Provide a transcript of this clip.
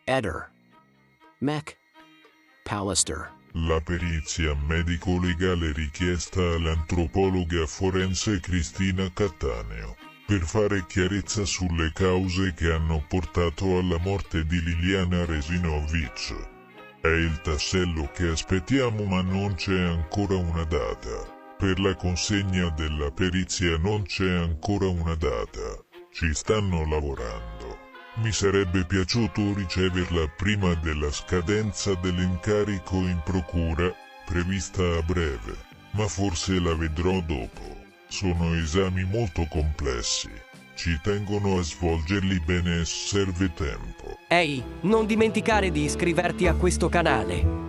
Eder. Mac. Pallister. La perizia medico-legale richiesta all'antropologa forense Cristina Cattaneo per fare chiarezza sulle cause che hanno portato alla morte di Liliana Resinovic. È il tassello che aspettiamo, ma non c'è ancora una data. Per la consegna della perizia non c'è ancora una data. Ci stanno lavorando. Mi sarebbe piaciuto riceverla prima della scadenza dell'incarico in procura, prevista a breve, ma forse la vedrò dopo. Sono esami molto complessi. Ci tengono a svolgerli bene e serve tempo. Ehi, non dimenticare di iscriverti a questo canale.